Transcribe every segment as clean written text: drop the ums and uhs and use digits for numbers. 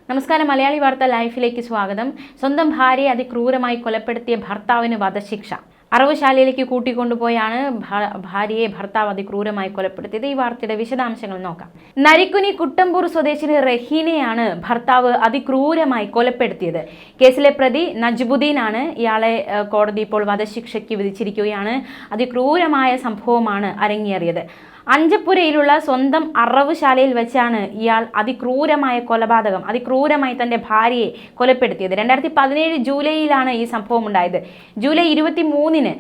നമസ്കാരം. മലയാളി വാർത്ത ലൈഫിലേക്ക് സ്വാഗതം. സ്വന്തം ഭാര്യയെ അതിക്രൂരമായി കൊലപ്പെടുത്തിയ ഭർത്താവിന് വധശിക്ഷ. അറവുശാലയിലേക്ക് കൂട്ടിക്കൊണ്ടുപോയാണ് ഭാര്യയെ ഭർത്താവ് അതിക്രൂരമായി കൊലപ്പെടുത്തിയത്. ഈ വാർത്തയുടെ വിശദാംശങ്ങൾ നോക്കാം. നരിക്കുനി കുട്ടമ്പൂർ സ്വദേശിനി റഹീനയാണ് ഭർത്താവ് അതിക്രൂരമായി കൊലപ്പെടുത്തിയത്. കേസിലെ പ്രതി നജ്ബുദ്ദീനാണ്. ഇയാളെ കോടതി ഇപ്പോൾ വധശിക്ഷയ്ക്ക് വിധിച്ചിരിക്കുകയാണ്. അതിക്രൂരമായ സംഭവമാണ് അരങ്ങേറിയത്. അഞ്ചപ്പുരയിലുള്ള സ്വന്തം അറവുശാലയിൽ വെച്ചാണ് ഇയാൾ അതിക്രൂരമായി തൻ്റെ ഭാര്യയെ കൊലപ്പെടുത്തിയത്. 2017 ജൂലൈയിലാണ് ഈ സംഭവം ഉണ്ടായത്. ജൂലൈ 23-ന്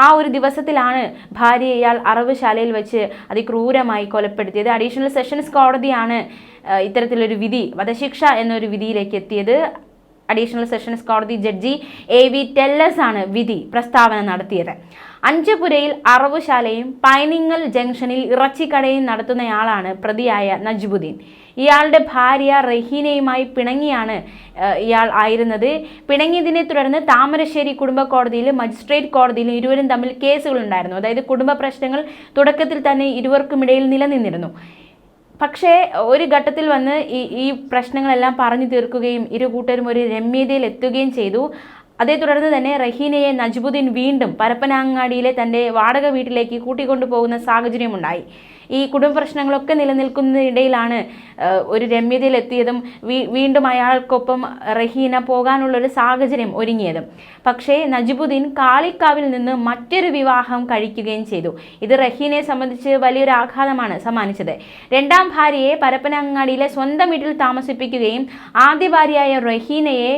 ആ ഒരു ദിവസത്തിലാണ് ഭാര്യയെ ഇയാൾ അറവുശാലയിൽ വെച്ച് അതിക്രൂരമായി കൊലപ്പെടുത്തിയത്. അഡീഷണൽ സെഷൻസ് കോടതിയാണ് ഇത്തരത്തിലൊരു വിധി, വധശിക്ഷ എന്നൊരു വിധിയിലേക്ക് എത്തിയത്. അഡീഷണൽ സെഷൻസ് കോടതി ജഡ്ജി AV ടെല്ലസ് ആണ് വിധി പ്രസ്താവന നടത്തിയത്. അഞ്ചുപുരയിൽ അറവുശാലയും പൈനിങ്ങൽ ജംഗ്ഷനിൽ ഇറച്ചിക്കടയും നടത്തുന്നയാളാണ് പ്രതിയായ നജ്ബുദ്ദീൻ. ഇയാളുടെ ഭാര്യ റഹീനയുമായി പിണങ്ങിയാണ് ഇയാൾ ആയിരുന്നത്. പിണങ്ങിയതിനെ തുടർന്ന് താമരശ്ശേരി കുടുംബ കോടതിയിലും മജിസ്ട്രേറ്റ് കോടതിയിലും ഇരുവരും തമ്മിൽ കേസുകളുണ്ടായിരുന്നു. അതായത് കുടുംബ പ്രശ്നങ്ങൾ തുടക്കത്തിൽ തന്നെ ഇരുവർക്കുമിടയിൽ നിലനിന്നിരുന്നു. പക്ഷേ ഒരു ഘട്ടത്തിൽ വന്ന് ഈ പ്രശ്നങ്ങളെല്ലാം പറഞ്ഞു തീർക്കുകയും ഇരു കൂട്ടരും ഒരു രമ്യതയിൽ എത്തുകയും ചെയ്തു. അതേ തുടർന്ന് തന്നെ റഹീനയെ നജ്ബുദ്ദീൻ വീണ്ടും പരപ്പനങ്ങാടിയിലെ തൻ്റെ വാടക വീട്ടിലേക്ക് കൂട്ടിക്കൊണ്ടുപോകുന്ന സാഹചര്യമുണ്ടായി. ഈ കുടുംബ പ്രശ്നങ്ങളൊക്കെ നിലനിൽക്കുന്നതിനിടയിലാണ് ഒരു രമ്യതയിലെത്തിയതും വീണ്ടും അയാൾക്കൊപ്പം റഹീന പോകാനുള്ളൊരു സാഹചര്യം ഒരുങ്ങിയതും. പക്ഷേ നജ്ബുദ്ദീൻ കാളിക്കാവിൽ നിന്ന് മറ്റൊരു വിവാഹം കഴിക്കുകയും ചെയ്തു. ഇത് റഹീനയെ സംബന്ധിച്ച് വലിയൊരു ആഘാതമാണ് സമ്മാനിച്ചത്. രണ്ടാം ഭാര്യയെ പരപ്പനങ്ങാടിയിലെ സ്വന്തം വീട്ടിൽ താമസിപ്പിക്കുകയും ആദ്യ ഭാര്യയായ റഹീനയെ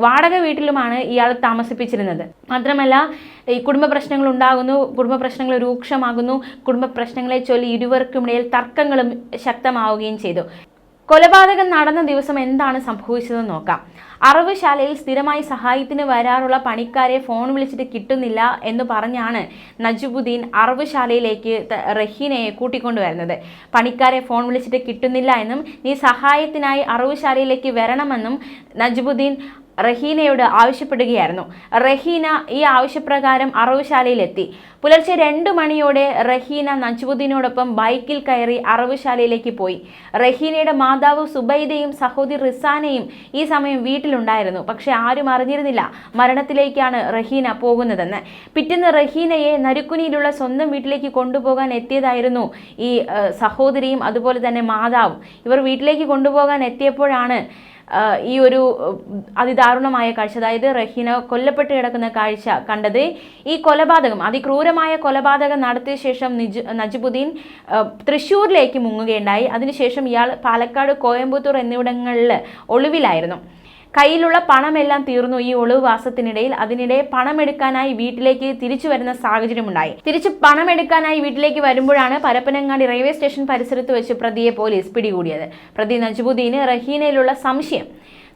വാടക വീട്ടിലുമാണ് ഇയാൾ താമസിപ്പിച്ചിരുന്നത്. മാത്രമല്ല ഈ കുടുംബ പ്രശ്നങ്ങൾ ഉണ്ടാകുന്നു, കുടുംബ പ്രശ്നങ്ങൾ രൂക്ഷമാകുന്നു. കുടുംബ പ്രശ്നങ്ങളെ ചൊല്ലി ഇരുവർക്കുമിടയിൽ തർക്കങ്ങളും ശക്തമാവുകയും ചെയ്തു. കൊലപാതകം നടന്ന ദിവസം എന്താണ് സംഭവിച്ചതെന്ന് നോക്കാം. അറവുശാലയിൽ സ്ഥിരമായി സഹായത്തിന് വരാറുള്ള പണിക്കാരെ ഫോൺ വിളിച്ചിട്ട് കിട്ടുന്നില്ല എന്ന് പറഞ്ഞാണ് നജ്ബുദ്ദീൻ അറവുശാലയിലേക്ക് റഹീനയെ കൂട്ടിക്കൊണ്ടുവരുന്നത്. പണിക്കാരെ ഫോൺ വിളിച്ചിട്ട് കിട്ടുന്നില്ല എന്നും നീ സഹായത്തിനായി അറവുശാലയിലേക്ക് വരണമെന്നും നജ്ബുദ്ദീൻ റഹീനയോട് ആവശ്യപ്പെടുകയായിരുന്നു. റഹീന ഈ ആവശ്യപ്രകാരം അറവുശാലയിലെത്തി. പുലർച്ചെ 2 മണിയോടെ റഹീന നജ്ബുദ്ദീനോടൊപ്പം ബൈക്കിൽ കയറി അറവുശാലയിലേക്ക് പോയി. റഹീനയുടെ മാതാവ് സുബൈദയും സഹോദരി റിസാനയും ഈ സമയം വീട്ടിലുണ്ടായിരുന്നു. പക്ഷെ ആരും അറിഞ്ഞിരുന്നില്ല മരണത്തിലേക്കാണ് റഹീന പോകുന്നതെന്ന്. പിറ്റേന്ന് റഹീനയെ നരിക്കുനിയിലുള്ള സ്വന്തം വീട്ടിലേക്ക് കൊണ്ടുപോകാൻ എത്തിയതായിരുന്നു ഈ സഹോദരിയും അതുപോലെ തന്നെ മാതാവും. ഇവർ വീട്ടിലേക്ക് കൊണ്ടുപോകാൻ എത്തിയപ്പോഴാണ് ഈ ഒരു അതിദാരുണമായ കാഴ്ച, അതായത് റഹീന കൊല്ലപ്പെട്ട് കിടക്കുന്ന കാഴ്ച കണ്ടത്. ഈ കൊലപാതകം, അതിക്രൂരമായ കൊലപാതകം നടത്തിയ ശേഷം നജ്ബുദ്ദീൻ തൃശ്ശൂരിലേക്ക് മുങ്ങുകയുണ്ടായി. അതിനുശേഷം ഇയാൾ പാലക്കാട്, കോയമ്പത്തൂർ എന്നിവിടങ്ങളിൽ ഒളിവിലായിരുന്നു. കയ്യിലുള്ള പണമെല്ലാം തീർന്നു ഈ ഒളിവാസത്തിനിടയിൽ. അതിനിടെ പണമെടുക്കാനായി വീട്ടിലേക്ക് തിരിച്ചു വരുന്ന സാഹചര്യമുണ്ടായി. തിരിച്ച് പണമെടുക്കാനായി വീട്ടിലേക്ക് വരുമ്പോഴാണ് പരപ്പനങ്ങാടി റെയിൽവേ സ്റ്റേഷൻ പരിസരത്ത് വെച്ച് പ്രതിയെ പോലീസ് പിടികൂടിയത്. പ്രതി നജ്ബുദ്ദീന് റഹീനയിലുള്ള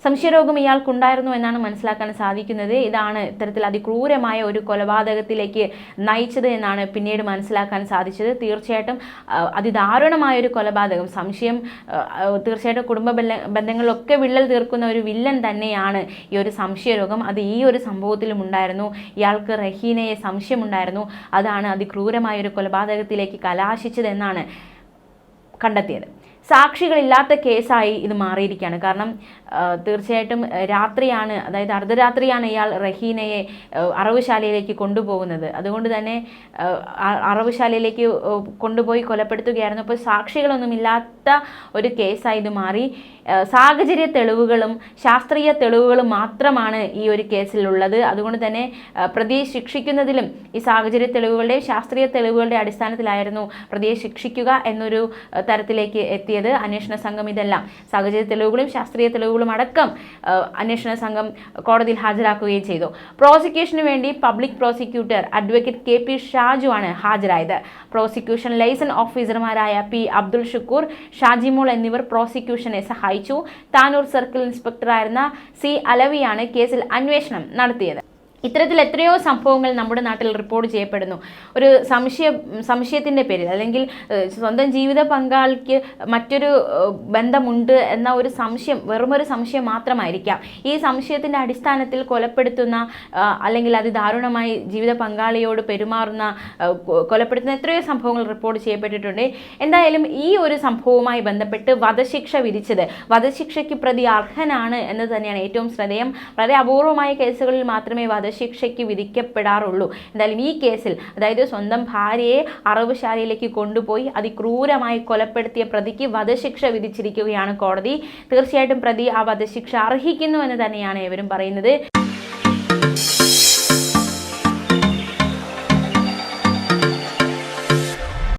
സംശയരോഗം ഇയാൾക്കുണ്ടായിരുന്നു എന്നാണ് മനസ്സിലാക്കാൻ സാധിക്കുന്നത്. ഇതാണ് ഇത്തരത്തിൽ അതിക്രൂരമായ ഒരു കൊലപാതകത്തിലേക്ക് നയിച്ചത് എന്നാണ് പിന്നീട് മനസ്സിലാക്കാൻ സാധിച്ചത്. തീർച്ചയായിട്ടും അതിദാരുണമായ ഒരു കൊലപാതകം, സംശയം തീർച്ചയായിട്ടും കുടുംബ ബന്ധങ്ങളിലൊക്കെ വിള്ളൽ തീർക്കുന്ന ഒരു വില്ലൻ തന്നെയാണ് ഈ ഒരു സംശയരോഗം. അത് ഈ ഒരു സംഭവത്തിലും ഉണ്ടായിരുന്നു. ഇയാൾക്ക് റഹീനയെ സംശയമുണ്ടായിരുന്നു. അതാണ് അതിക്രൂരമായ ഒരു കൊലപാതകത്തിലേക്ക് കലാശിച്ചതെന്നാണ് കണ്ടെത്തിയത്. സാക്ഷികളില്ലാത്ത കേസായി ഇത് മാറിയിരിക്കുകയാണ്. കാരണം തീർച്ചയായിട്ടും രാത്രിയാണ്, അതായത് അർദ്ധരാത്രിയാണ് ഇയാൾ റഹീനയെ അറവുശാലയിലേക്ക് കൊണ്ടുപോകുന്നത്. അതുകൊണ്ട് തന്നെ അറവുശാലയിലേക്ക് കൊണ്ടുപോയി കൊലപ്പെടുത്തുകയായിരുന്നു. അപ്പോൾ സാക്ഷികളൊന്നുമില്ലാത്ത ഒരു കേസായി ഇത് മാറി. സാഹചര്യ തെളിവുകളും ശാസ്ത്രീയ തെളിവുകളും മാത്രമാണ് ഈ ഒരു കേസിലുള്ളത്. അതുകൊണ്ട് തന്നെ പ്രതിയെ ശിക്ഷിക്കുന്നതിലും ഈ സാഹചര്യ തെളിവുകളുടെയും ശാസ്ത്രീയ തെളിവുകളുടെ അടിസ്ഥാനത്തിലായിരുന്നു പ്രതിയെ ശിക്ഷിക്കുക എന്നൊരു തരത്തിലേക്ക് എത്തിയത്. അന്വേഷണ സംഘം ഇതെല്ലാം സാഹചര്യ തെളിവുകളും ശാസ്ത്രീയ തെളിവുകളും അടക്കം അന്വേഷണ സംഘം കോടതിയിൽ ഹാജരാക്കുകയും ചെയ്തു. പ്രോസിക്യൂഷന് വേണ്ടി public prosecutor advocate KP Shaju ആണ് ഹാജരായത്. പ്രോസിക്യൂഷൻ ലൈസൺ ഓഫീസർമാരായ P അബ്ദുൾ ഷുക്കൂർ, ഷാജിമോൾ എന്നിവർ പ്രോസിക്യൂഷനെ സഹായിച്ചു. താനൂർ സർക്കിൾ ഇൻസ്പെക്ടറായിരുന്ന C അലവിയാണ് കേസിൽ അന്വേഷണം നടത്തിയത്. ഇത്തരത്തിൽ എത്രയോ സംഭവങ്ങൾ നമ്മുടെ നാട്ടിൽ റിപ്പോർട്ട് ചെയ്യപ്പെടുന്നു. ഒരു സംശയത്തിൻ്റെ പേരിൽ, അല്ലെങ്കിൽ സ്വന്തം ജീവിത പങ്കാളിക്ക് മറ്റൊരു ബന്ധമുണ്ട് എന്ന ഒരു സംശയം, വെറുമൊരു സംശയം മാത്രമായിരിക്കാം, ഈ സംശയത്തിൻ്റെ അടിസ്ഥാനത്തിൽ കൊലപ്പെടുത്തുന്ന അല്ലെങ്കിൽ അതിദാരുണമായി ജീവിത പങ്കാളിയോട് പെരുമാറുന്ന കൊലപ്പെടുത്തുന്ന എത്രയോ സംഭവങ്ങൾ റിപ്പോർട്ട് ചെയ്യപ്പെട്ടിട്ടുണ്ട്. എന്തായാലും ഈ ഒരു സംഭവവുമായി ബന്ധപ്പെട്ട് വധശിക്ഷ വിധിച്ചത്, വധശിക്ഷയ്ക്ക് പ്രതി അർഹനാണ് എന്ന് തന്നെയാണ് ഏറ്റവും ശ്രദ്ധേയം. വളരെ അപൂർവമായ കേസുകളിൽ മാത്രമേ വധശിക്ഷയ്ക്ക് വിധിക്കപ്പെടാറുള്ളൂ. എന്തായാലും ഈ കേസിൽ, അതായത് സ്വന്തം ഭാര്യയെ അറവുശാലയിലേക്ക് കൊണ്ടുപോയി അതിക്രൂരമായി കൊലപ്പെടുത്തിയ പ്രതിക്ക് വധശിക്ഷ വിധിച്ചിരിക്കുകയാണ് കോടതി. തീർച്ചയായിട്ടും പ്രതി ആ വധശിക്ഷ അർഹിക്കുന്നു എന്ന് തന്നെയാണ് ഇവരും പറയുന്നത്.